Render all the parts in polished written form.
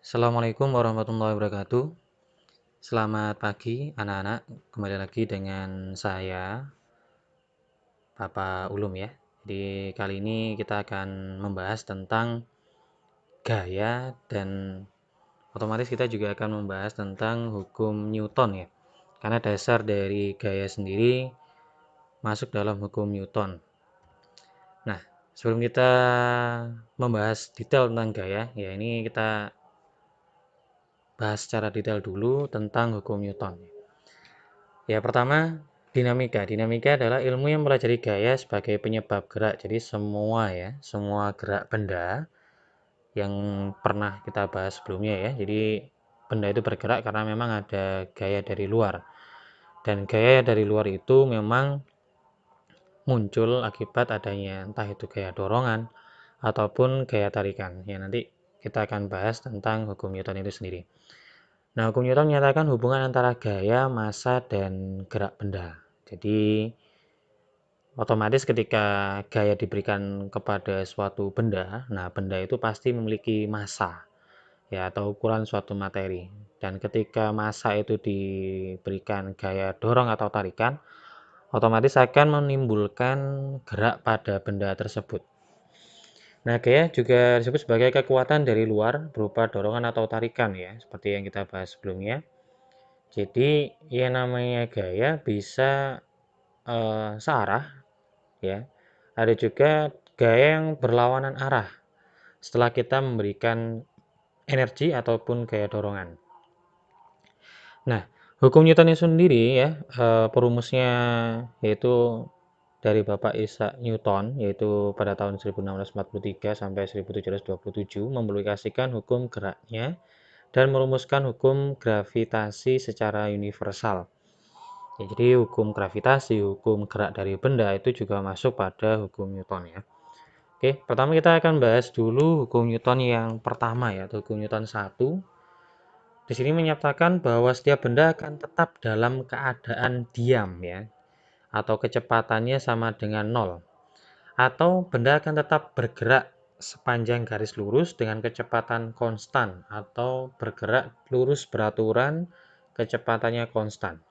Assalamualaikum warahmatullahi wabarakatuh. Selamat pagi anak-anak, kembali lagi dengan saya Bapak Ulum ya. Jadi kali ini kita akan membahas tentang gaya dan otomatis kita juga akan membahas tentang hukum Newton ya. Karena dasar dari gaya sendiri masuk dalam hukum Newton. Nah, sebelum kita membahas detail tentang gaya, ya ini kita bahas secara detail dulu tentang hukum Newton. Ya, pertama, dinamika. Dinamika adalah ilmu yang mempelajari gaya sebagai penyebab gerak. Jadi semua gerak benda yang pernah kita bahas sebelumnya ya. Jadi benda itu bergerak karena memang ada gaya dari luar. Dan gaya dari luar itu memang muncul akibat adanya entah itu gaya dorongan ataupun gaya tarikan. Ya, nanti kita akan bahas tentang hukum Newton itu sendiri. Nah, hukum Newton menyatakan hubungan antara gaya, massa, dan gerak benda. Jadi, otomatis ketika gaya diberikan kepada suatu benda, nah benda itu pasti memiliki massa, ya, atau ukuran suatu materi. Dan ketika massa itu diberikan gaya dorong atau tarikan, otomatis akan menimbulkan gerak pada benda tersebut. Nah, gaya juga disebut sebagai kekuatan dari luar berupa dorongan atau tarikan ya, seperti yang kita bahas sebelumnya. Jadi yang namanya gaya bisa searah ya. Ada juga gaya yang berlawanan arah setelah kita memberikan energi ataupun gaya dorongan. Nah, hukum Newton sendiri ya, perumusnya yaitu dari Bapak Isaac Newton, yaitu pada tahun 1643 sampai 1727 mempublikasikan hukum geraknya dan merumuskan hukum gravitasi secara universal. Ya, jadi hukum gravitasi, hukum gerak dari benda itu juga masuk pada hukum Newton ya. Oke, pertama kita akan bahas dulu hukum Newton yang pertama ya, hukum Newton 1. Di sini menyatakan bahwa setiap benda akan tetap dalam keadaan diam ya, atau kecepatannya sama dengan 0. Atau benda akan tetap bergerak sepanjang garis lurus dengan kecepatan konstan atau bergerak lurus beraturan kecepatannya konstan.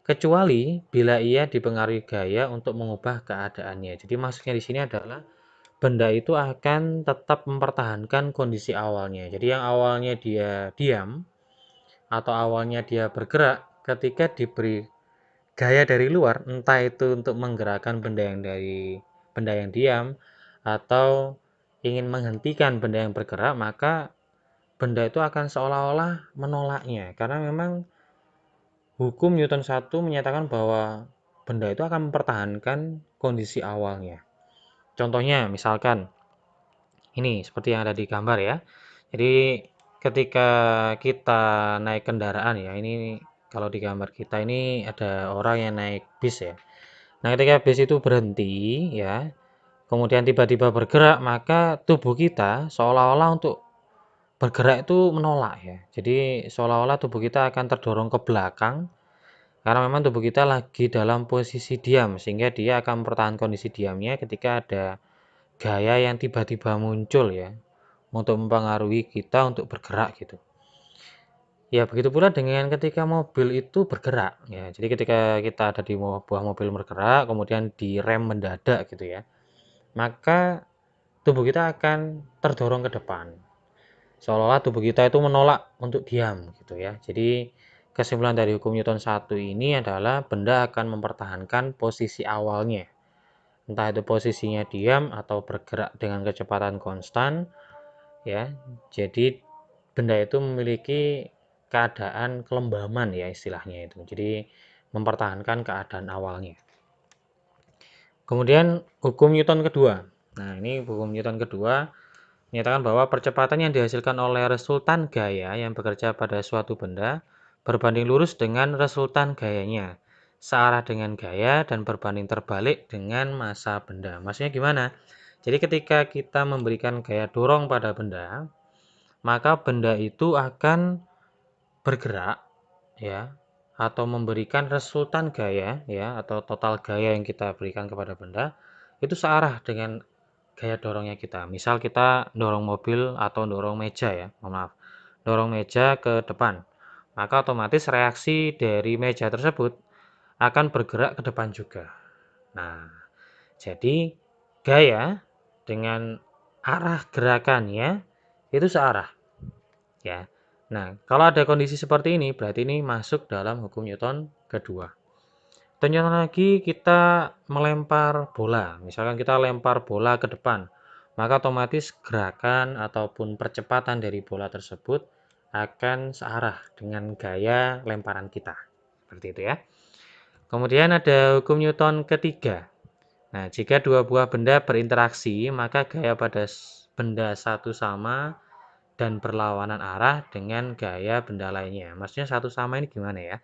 Kecuali bila ia dipengaruhi gaya untuk mengubah keadaannya. Jadi maksudnya di sini adalah benda itu akan tetap mempertahankan kondisi awalnya. Jadi yang awalnya dia diam atau awalnya dia bergerak, ketika diberi gaya dari luar, entah itu untuk menggerakkan benda yang diam atau ingin menghentikan benda yang bergerak, maka benda itu akan seolah-olah menolaknya. Karena memang hukum Newton 1 menyatakan bahwa benda itu akan mempertahankan kondisi awalnya. Contohnya, misalkan ini seperti yang ada di gambar ya. Jadi ketika kita naik kendaraan ya, ini kalau di gambar kita ini ada orang yang naik bis ya. Nah, ketika bis itu berhenti ya, kemudian tiba-tiba bergerak, maka tubuh kita seolah-olah untuk bergerak itu menolak ya. Jadi seolah-olah tubuh kita akan terdorong ke belakang karena memang tubuh kita lagi dalam posisi diam, sehingga dia akan mempertahankan kondisi diamnya ketika ada gaya yang tiba-tiba muncul ya, untuk mempengaruhi kita untuk bergerak gitu. Ya, begitu pula dengan ketika mobil itu bergerak ya. Jadi ketika kita ada di buah mobil bergerak, kemudian direm mendadak gitu ya, maka tubuh kita akan terdorong ke depan. Seolah-olah tubuh kita itu menolak untuk diam gitu ya. Jadi kesimpulan dari hukum Newton 1 ini adalah benda akan mempertahankan posisi awalnya. Entah itu posisinya diam atau bergerak dengan kecepatan konstan ya. Jadi benda itu memiliki keadaan kelembaman ya istilahnya itu. Jadi mempertahankan keadaan awalnya. Kemudian hukum Newton kedua. Nah, ini hukum Newton kedua menyatakan bahwa percepatan yang dihasilkan oleh resultan gaya yang bekerja pada suatu benda berbanding lurus dengan resultan gayanya, searah dengan gaya dan berbanding terbalik dengan massa benda. Maksudnya gimana? Jadi ketika kita memberikan gaya dorong pada benda, maka benda itu akan bergerak ya, atau memberikan resultan gaya ya, atau total gaya yang kita berikan kepada benda itu searah dengan gaya dorongnya kita. Misal kita dorong mobil atau dorong meja ya, mohon maaf. dorong meja ke depan, maka otomatis reaksi dari meja tersebut akan bergerak ke depan juga. Nah, jadi gaya dengan arah gerakannya itu searah, ya. Nah, kalau ada kondisi seperti ini, berarti ini masuk dalam hukum Newton kedua. Contoh lagi, kita melempar bola. Misalkan kita lempar bola ke depan, maka otomatis gerakan ataupun percepatan dari bola tersebut akan searah dengan gaya lemparan kita. Seperti itu ya. Kemudian ada hukum Newton ketiga. Nah, jika dua buah benda berinteraksi, maka gaya pada benda satu sama dan berlawanan arah dengan gaya benda lainnya. Maksudnya satu sama ini gimana ya?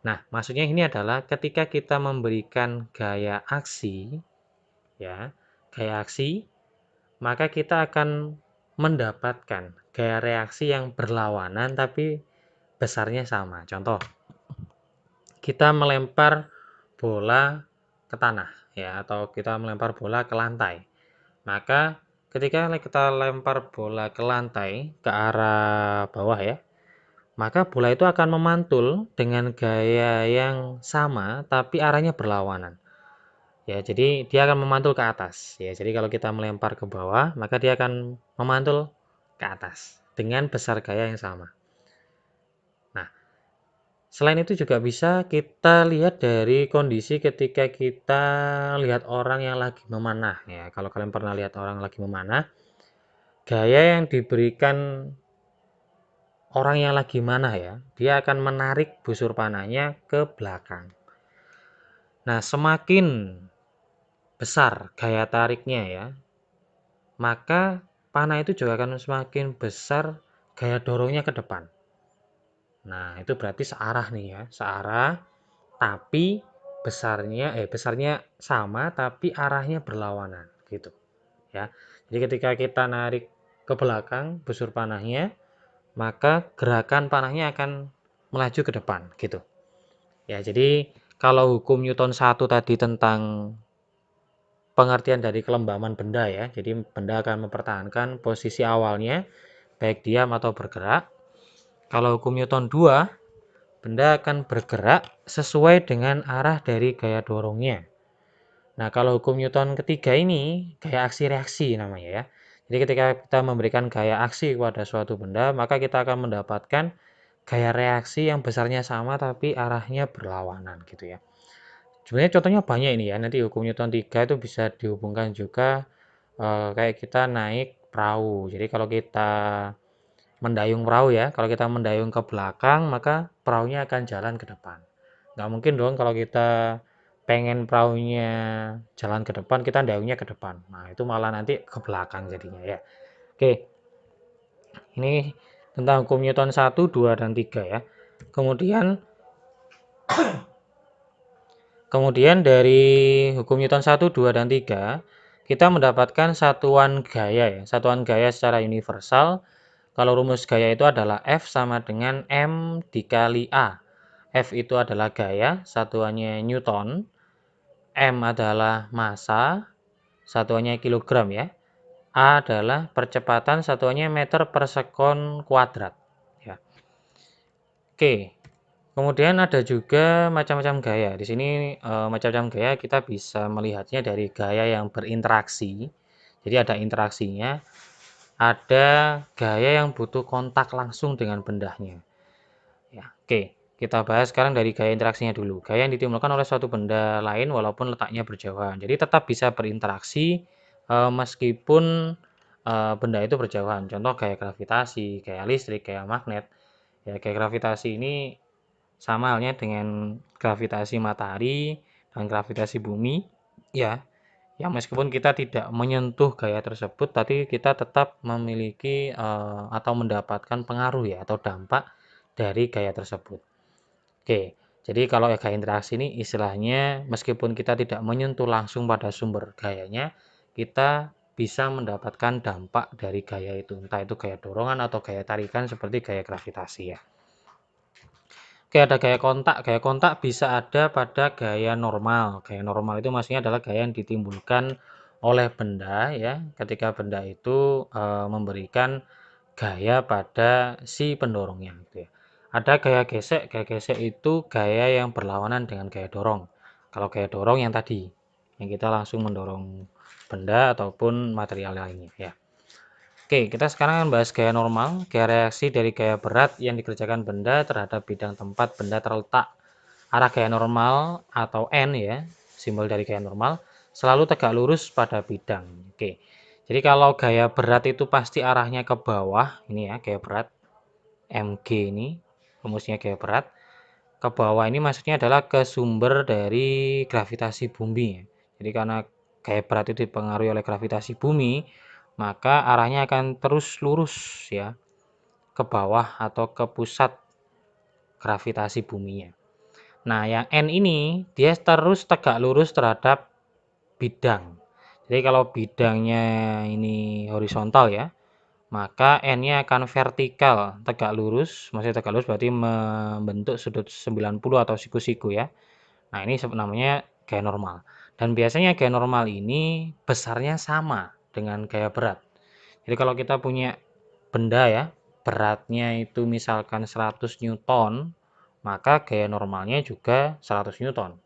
Nah, maksudnya ini adalah ketika kita memberikan gaya aksi, ya, gaya aksi, maka kita akan mendapatkan gaya reaksi yang berlawanan tapi besarnya sama. Contoh, kita melempar bola ke tanah, ya, atau kita melempar bola ke lantai. Maka ketika kita lempar bola ke lantai ke arah bawah ya, maka bola itu akan memantul dengan gaya yang sama tapi arahnya berlawanan. Ya, jadi dia akan memantul ke atas. Ya, jadi kalau kita melempar ke bawah, maka dia akan memantul ke atas dengan besar gaya yang sama. Nah, selain itu juga bisa kita lihat dari kondisi ketika kita lihat orang yang lagi memanah ya. Kalau kalian pernah lihat orang lagi memanah, gaya yang diberikan orang yang lagi manah ya, dia akan menarik busur panahnya ke belakang. Nah, semakin besar gaya tariknya ya, maka panah itu juga akan semakin besar gaya dorongnya ke depan. Nah, itu berarti searah nih ya, searah tapi besarnya sama tapi arahnya berlawanan gitu ya. Jadi ketika kita narik ke belakang busur panahnya, maka gerakan panahnya akan melaju ke depan gitu. Ya, jadi kalau hukum Newton 1 tadi tentang pengertian dari kelembaman benda ya. Jadi benda akan mempertahankan posisi awalnya baik diam atau bergerak. Kalau hukum Newton 2, benda akan bergerak sesuai dengan arah dari gaya dorongnya. Nah, kalau hukum Newton ketiga ini gaya aksi reaksi namanya ya. Jadi ketika kita memberikan gaya aksi kepada suatu benda, maka kita akan mendapatkan gaya reaksi yang besarnya sama tapi arahnya berlawanan gitu ya. Sebenarnya contohnya banyak ini ya. Nanti hukum Newton 3 itu bisa dihubungkan juga kayak kita naik perahu. Jadi kalau kita mendayung perahu ya, kalau kita mendayung ke belakang maka perahunya akan jalan ke depan. Nggak mungkin dong kalau kita pengen perahunya jalan ke depan, kita dayungnya ke depan. Nah, itu malah nanti ke belakang jadinya ya. Oke, ini tentang hukum Newton 1, 2, dan 3 ya. Kemudian dari hukum Newton 1, 2, dan 3, kita mendapatkan satuan gaya ya. Satuan gaya secara universal. Kalau rumus gaya itu adalah F sama dengan M dikali A. F itu adalah gaya, satuannya Newton. M adalah massa, satuannya kilogram ya. A adalah percepatan, satuannya meter per sekon kuadrat. Ya. Oke, kemudian ada juga macam-macam gaya. Di sini macam-macam gaya kita bisa melihatnya dari gaya yang berinteraksi. Jadi ada interaksinya, ada gaya yang butuh kontak langsung dengan bendanya. Ya, oke. Kita bahas sekarang dari gaya interaksinya dulu. Gaya yang ditimbulkan oleh suatu benda lain walaupun letaknya berjauhan. Jadi tetap bisa berinteraksi meskipun benda itu berjauhan. Contoh gaya gravitasi, gaya listrik, gaya magnet. Ya, gaya gravitasi ini sama halnya dengan gravitasi matahari dan gravitasi bumi. Ya, yang meskipun kita tidak menyentuh gaya tersebut, tapi kita tetap memiliki atau mendapatkan pengaruh ya atau dampak dari gaya tersebut. Oke, jadi kalau gaya interaksi ini istilahnya meskipun kita tidak menyentuh langsung pada sumber gayanya, kita bisa mendapatkan dampak dari gaya itu, entah itu gaya dorongan atau gaya tarikan seperti gaya gravitasi ya. Oke, ada gaya kontak. Gaya kontak bisa ada pada gaya normal. Gaya normal itu maksudnya adalah gaya yang ditimbulkan oleh benda ya, ketika benda itu memberikan gaya pada si pendorongnya gitu ya. Ada gaya gesek itu gaya yang berlawanan dengan gaya dorong. Kalau gaya dorong yang tadi, yang kita langsung mendorong benda ataupun material lainnya ya. Oke, kita sekarang akan bahas gaya normal, gaya reaksi dari gaya berat yang dikerjakan benda terhadap bidang tempat benda terletak. Arah gaya normal atau N ya, simbol dari gaya normal, selalu tegak lurus pada bidang. Oke, jadi kalau gaya berat itu pasti arahnya ke bawah, ini ya gaya berat, MG ini, rumusnya gaya berat. Ke bawah ini maksudnya adalah ke sumber dari gravitasi bumi ya. Jadi karena gaya berat itu dipengaruhi oleh gravitasi bumi, maka arahnya akan terus lurus ya ke bawah atau ke pusat gravitasi buminya. Nah, yang N ini dia terus tegak lurus terhadap bidang. Jadi kalau bidangnya ini horizontal ya, maka N-nya akan vertikal, tegak lurus. Maksudnya tegak lurus berarti membentuk sudut 90 atau siku-siku ya. Nah, ini namanya gaya normal. Dan biasanya gaya normal ini besarnya sama dengan gaya berat. Jadi kalau kita punya benda ya, beratnya itu misalkan 100 Newton, maka gaya normalnya juga 100 Newton.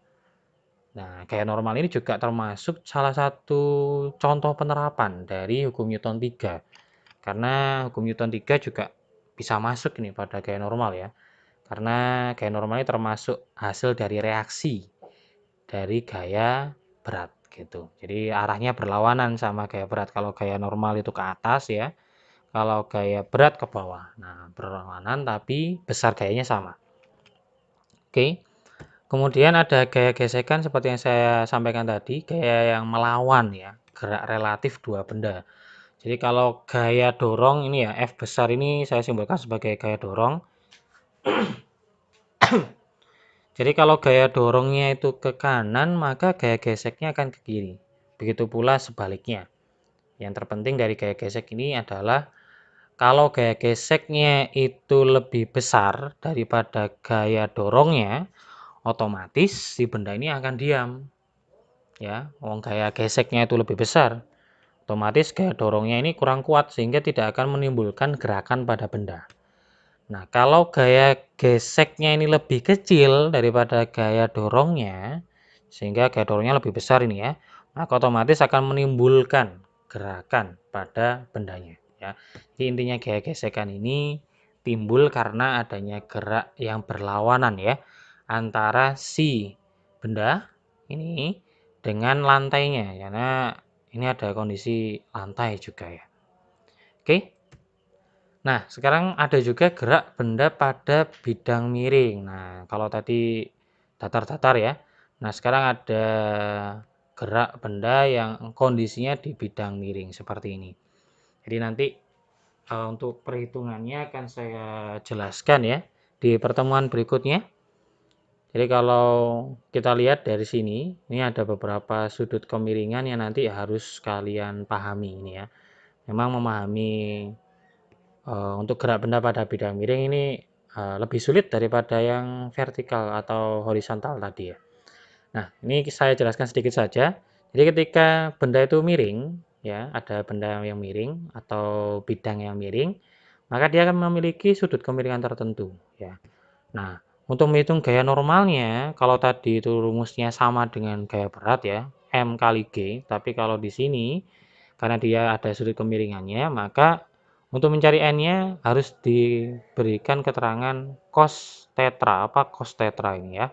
Nah, gaya normal ini juga termasuk salah satu contoh penerapan dari hukum Newton 3. Karena hukum Newton 3 juga bisa masuk ini pada gaya normal ya. Karena gaya normal ini termasuk hasil dari reaksi dari gaya berat gitu. Jadi arahnya berlawanan sama gaya berat. Kalau gaya normal itu ke atas ya, kalau gaya berat ke bawah. Nah, berlawanan tapi besar gayanya sama. Oke. Kemudian ada gaya gesekan seperti yang saya sampaikan tadi, gaya yang melawan ya, gerak relatif dua benda. Jadi kalau gaya dorong ini ya, F besar ini saya simbolkan sebagai gaya dorong. Jadi kalau gaya dorongnya itu ke kanan, maka gaya geseknya akan ke kiri. Begitu pula sebaliknya. Yang terpenting dari gaya gesek ini adalah kalau gaya geseknya itu lebih besar daripada gaya dorongnya, otomatis si benda ini akan diam. Ya, gaya geseknya itu lebih besar. Otomatis gaya dorongnya ini kurang kuat sehingga tidak akan menimbulkan gerakan pada benda. Nah, kalau gaya geseknya ini lebih kecil daripada gaya dorongnya, sehingga gaya dorongnya lebih besar ini ya, maka otomatis akan menimbulkan gerakan pada bendanya. Ya. Jadi intinya gaya gesekan ini timbul karena adanya gerak yang berlawanan ya antara si benda ini dengan lantainya, karena ini ada kondisi lantai juga ya. Oke. Nah, sekarang ada juga gerak benda pada bidang miring. Nah, kalau tadi datar-datar ya. Nah, sekarang ada gerak benda yang kondisinya di bidang miring seperti ini. Jadi nanti untuk perhitungannya akan saya jelaskan ya di pertemuan berikutnya. Jadi kalau kita lihat dari sini, ini ada beberapa sudut kemiringan yang nanti harus kalian pahami ini ya. Memang memahami untuk gerak benda pada bidang miring ini lebih sulit daripada yang vertikal atau horizontal tadi ya. Nah, ini saya jelaskan sedikit saja. Jadi ketika benda itu miring, ya, ada benda yang miring atau bidang yang miring, maka dia akan memiliki sudut kemiringan tertentu, ya. Nah, untuk menghitung gaya normalnya, kalau tadi itu rumusnya sama dengan gaya berat ya, M kali G, tapi kalau di sini karena dia ada sudut kemiringannya, maka untuk mencari N-nya harus diberikan keterangan cos tetra, apa cos tetra ini ya.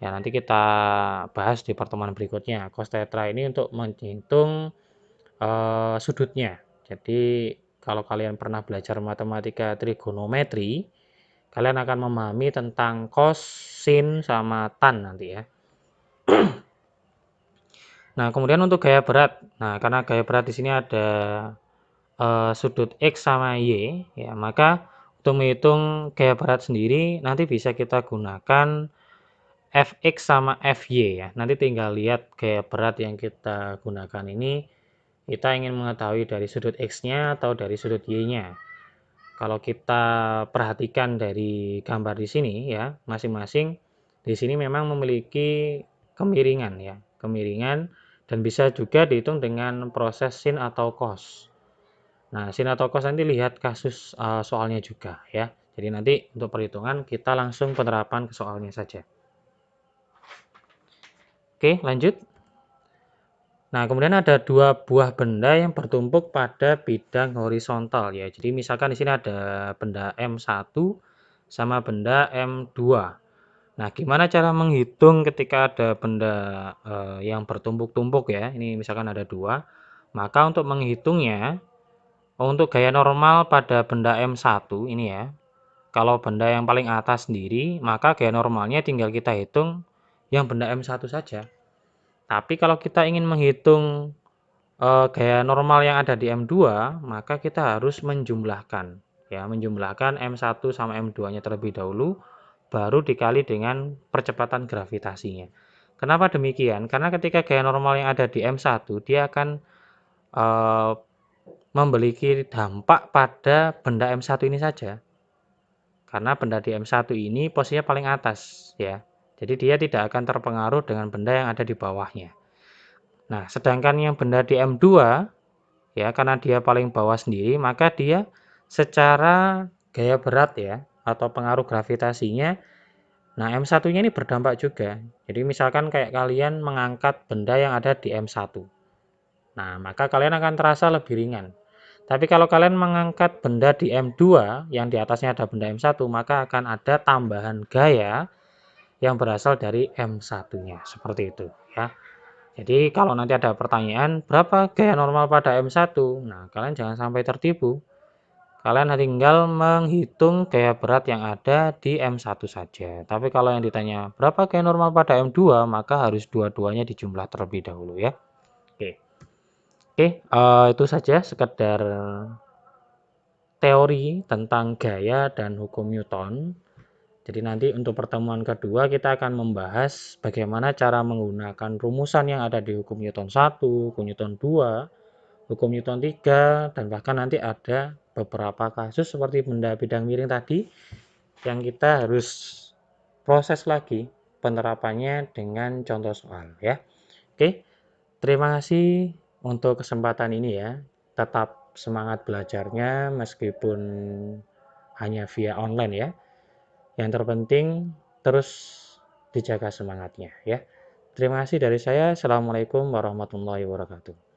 Ya, nanti kita bahas di pertemuan berikutnya. Cos tetra ini untuk menghitung sudutnya. Jadi, kalau kalian pernah belajar matematika trigonometri, kalian akan memahami tentang cos, sin, sama tan nanti ya. Nah, kemudian untuk gaya berat. Nah, karena gaya berat di sini ada sudut X sama Y, ya, maka untuk menghitung gaya berat sendiri nanti bisa kita gunakan Fx sama Fy ya. Nanti tinggal lihat gaya berat yang kita gunakan ini, kita ingin mengetahui dari sudut X-nya atau dari sudut Y-nya. Kalau kita perhatikan dari gambar di sini ya, masing-masing di sini memang memiliki kemiringan ya, kemiringan dan bisa juga dihitung dengan proses sin atau cos. Nah, sin atau cos nanti lihat kasus soalnya juga ya. Jadi nanti untuk perhitungan kita langsung penerapan ke soalnya saja. Oke, lanjut. Nah, kemudian ada dua buah benda yang bertumpuk pada bidang horizontal ya. Jadi misalkan di sini ada benda M1 sama benda M2. Nah, gimana cara menghitung ketika ada benda yang bertumpuk-tumpuk ya? Ini misalkan ada dua. Maka untuk menghitungnya, untuk gaya normal pada benda M1 ini ya, kalau benda yang paling atas sendiri, maka gaya normalnya tinggal kita hitung yang benda M1 saja. Tapi kalau kita ingin menghitung gaya normal yang ada di M2, maka kita harus menjumlahkan. Ya, menjumlahkan M1 sama M2-nya terlebih dahulu, baru dikali dengan percepatan gravitasinya. Kenapa demikian? Karena ketika gaya normal yang ada di M1, dia akan eh, memiliki dampak pada benda M1 ini saja. Karena benda di M1 ini posisinya paling atas, ya. Jadi dia tidak akan terpengaruh dengan benda yang ada di bawahnya. Nah, sedangkan yang benda di M2, ya, karena dia paling bawah sendiri, maka dia secara gaya berat ya, atau pengaruh gravitasinya, nah M1-nya ini berdampak juga. Jadi misalkan kayak kalian mengangkat benda yang ada di M1. Nah, maka kalian akan terasa lebih ringan. Tapi kalau kalian mengangkat benda di M2 yang di atasnya ada benda M1, maka akan ada tambahan gaya yang berasal dari M1-nya. Seperti itu ya. Jadi kalau nanti ada pertanyaan berapa gaya normal pada M1, nah kalian jangan sampai tertipu. Kalian tinggal menghitung gaya berat yang ada di M1 saja. Tapi kalau yang ditanya berapa gaya normal pada M2, maka harus dua-duanya dijumlah terlebih dahulu ya. Oke. Oke, itu saja sekedar teori tentang gaya dan hukum Newton. Jadi nanti untuk pertemuan kedua kita akan membahas bagaimana cara menggunakan rumusan yang ada di hukum Newton 1, hukum Newton 2, hukum Newton 3, dan bahkan nanti ada beberapa kasus seperti benda bidang miring tadi yang kita harus proses lagi penerapannya dengan contoh soal ya. Oke, terima kasih untuk kesempatan ini ya. Tetap semangat belajarnya meskipun hanya via online ya. Yang terpenting terus dijaga semangatnya ya. Terima kasih dari saya. Assalamualaikum warahmatullahi wabarakatuh.